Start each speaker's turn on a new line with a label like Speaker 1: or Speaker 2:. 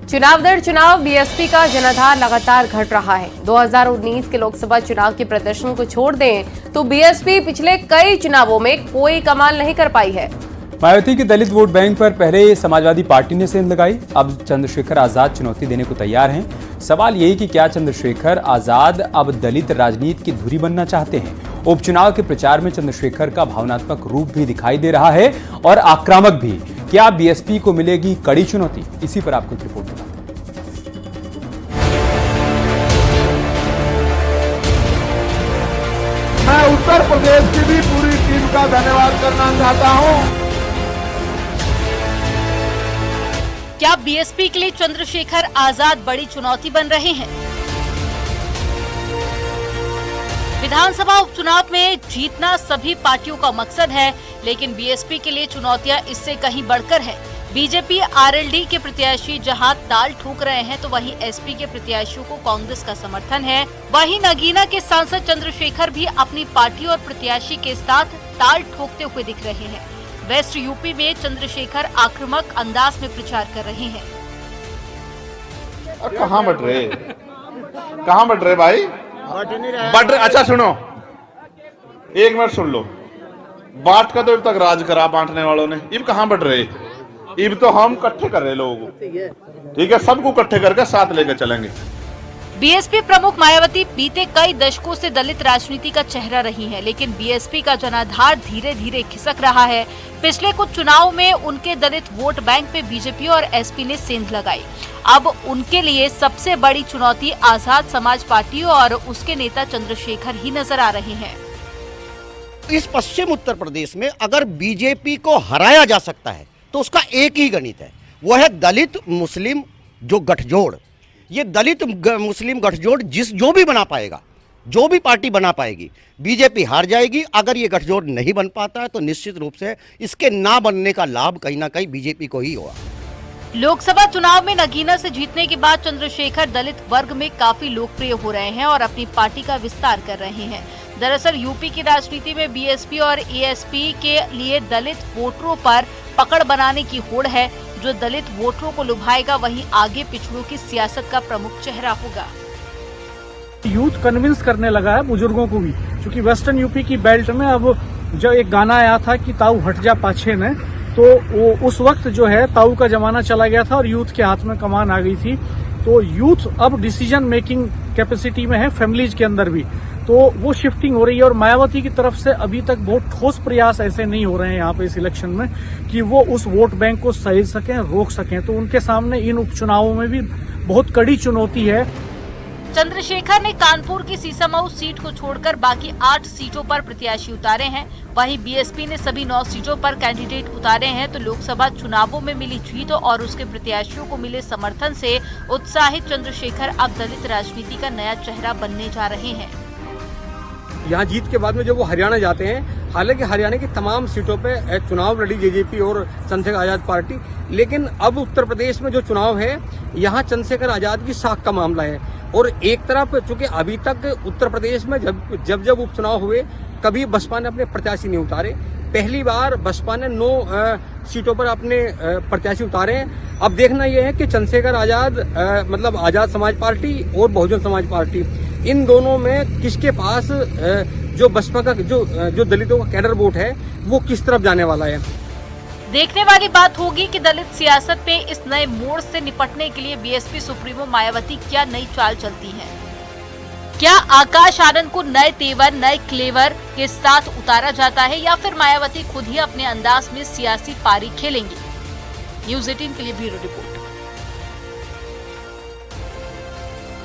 Speaker 1: चुनाव दर चुनाव बीएसपी का जनाधार लगातार घट रहा है। 2019 के लोकसभा चुनाव के प्रदर्शन को छोड़ दें तो बीएसपी पिछले कई चुनावों में कोई कमाल नहीं कर पाई है।
Speaker 2: मायावती के दलित वोट बैंक पर पहले समाजवादी पार्टी ने सेंध लगाई, अब चंद्रशेखर आजाद चुनौती देने को तैयार हैं। सवाल यही कि क्या चंद्रशेखर आजाद अब दलित राजनीति की धुरी बनना चाहते हैं। उपचुनाव के प्रचार में चंद्रशेखर का भावनात्मक रूप भी दिखाई दे रहा है और आक्रामक भी। क्या बीएसपी को मिलेगी कड़ी चुनौती? इसी पर आपको एक रिपोर्ट बताते हैं।
Speaker 3: मैं उत्तर प्रदेश की भी पूरी टीम का धन्यवाद करना चाहता हूं।
Speaker 4: क्या बीएसपी के लिए चंद्रशेखर आजाद बड़ी चुनौती बन रहे हैं? विधानसभा उपचुनाव में जीतना सभी पार्टियों का मकसद है, लेकिन बीएसपी के लिए चुनौतियां इससे कहीं बढ़कर है। बीजेपी आरएलडी के प्रत्याशी जहां ताल ठोक रहे हैं तो वहीं एसपी के प्रत्याशियों को कांग्रेस का समर्थन है। वहीं नगीना के सांसद चंद्रशेखर भी अपनी पार्टी और प्रत्याशी के साथ ताल ठोकते हुए दिख रहे हैं। वेस्ट यूपी में चंद्रशेखर आक्रामक अंदाज में प्रचार कर रहे हैं।
Speaker 3: कहाँ बट रहे भाई? बट रहे। अच्छा सुनो, एक मिनट सुन लो। बांट का तो अब तक राज करा बांटने वालों ने, इब कहाँ बट रहे? इब तो हम इकट्ठे कर रहे लोगों को, ठीक है, सबको इकट्ठे करके साथ लेकर चलेंगे।
Speaker 4: बीएसपी प्रमुख मायावती बीते कई दशकों से दलित राजनीति का चेहरा रही हैं, लेकिन बीएसपी का जनाधार धीरे धीरे खिसक रहा है। पिछले कुछ चुनाव में उनके दलित वोट बैंक पे बीजेपी और एसपी ने सेंध लगाई। अब उनके लिए सबसे बड़ी चुनौती आजाद समाज पार्टी और उसके नेता चंद्रशेखर ही नजर आ रहे हैं।
Speaker 5: इस पश्चिम उत्तर प्रदेश में अगर बीजेपी को हराया जा सकता है तो उसका एक ही गणित है, वो है दलित मुस्लिम जो गठजोड़। ये दलित मुस्लिम गठजोड़ जो भी बना पाएगा, जो भी पार्टी बना पाएगी, बीजेपी हार जाएगी। अगर ये गठजोड़ नहीं बन पाता है तो निश्चित रूप से इसके ना बनने का लाभ कहीं ना कहीं बीजेपी को ही होगा।
Speaker 4: लोकसभा चुनाव में नगीना से जीतने के बाद चंद्रशेखर दलित वर्ग में काफी लोकप्रिय हो रहे हैं और अपनी पार्टी का विस्तार कर रहे हैं। दरअसल यूपी की राजनीति में बीएसपी और एएसपी के लिए दलित वोटरों पर पकड़ बनाने की होड़ है। जो दलित वोटरों को लुभाएगा वही आगे पिछड़ों की सियासत का प्रमुख चेहरा होगा।
Speaker 6: यूथ कन्विंस करने लगा है बुजुर्गों को भी, क्योंकि वेस्टर्न यूपी की बेल्ट में अब जो एक गाना आया था कि ताऊ हट जा पाछे ने, तो वो उस वक्त जो है ताऊ का जमाना चला गया था और यूथ के हाथ में कमान आ गई थी। तो यूथ अब डिसीजन मेकिंग कैपेसिटी में है, फैमिलीज के अंदर भी, तो वो शिफ्टिंग हो रही है। और मायावती की तरफ से अभी तक बहुत ठोस प्रयास ऐसे नहीं हो रहे हैं यहाँ पे इस इलेक्शन में कि वो उस वोट बैंक को सहेज सकें, रोक सकें। तो उनके सामने इन उपचुनावों में भी बहुत कड़ी चुनौती है।
Speaker 4: चंद्रशेखर ने कानपुर की सीसामऊ सीट को छोड़कर बाकी 8 सीटों पर प्रत्याशी उतारे हैं। वहीं बीएसपी ने सभी 9 सीटों पर कैंडिडेट उतारे हैं। तो लोकसभा चुनावों में मिली जीत और उसके प्रत्याशियों को मिले समर्थन से उत्साहित चंद्रशेखर अब दलित राजनीति का नया चेहरा बनने जा रहे हैं।
Speaker 7: यहाँ जीत के बाद में जब वो हरियाणा जाते हैं, हालांकि हरियाणा की तमाम सीटों पे चुनाव लड़ी जेजेपी और चंद्रशेखर आजाद पार्टी, लेकिन अब उत्तर प्रदेश में जो चुनाव है यहाँ चंद्रशेखर आजाद की साख का मामला है। और एक तरफ चूंकि अभी तक उत्तर प्रदेश में जब उपचुनाव हुए कभी बसपा ने अपने प्रत्याशी नहीं उतारे। पहली बार बसपा ने 9 सीटों पर अपने प्रत्याशी उतारे हैं। अब देखना यह है कि चंद्रशेखर आजाद मतलब आजाद समाज पार्टी और बहुजन समाज पार्टी, इन दोनों में किसके पास जो बसपा का जो दलितों का कैडर वोट है वो किस तरफ जाने वाला है।
Speaker 4: देखने वाली बात होगी कि दलित सियासत पे इस नए मोड़ से निपटने के लिए बीएसपी सुप्रीमो मायावती क्या नई चाल चलती हैं। क्या आकाश आनंद को नए तेवर, नए क्लेवर के साथ उतारा जाता है या फिर मायावती खुद ही अपने अंदाज में सियासी पारी खेलेंगी? न्यूज़ 18 के लिए ब्यूरो रिपोर्ट।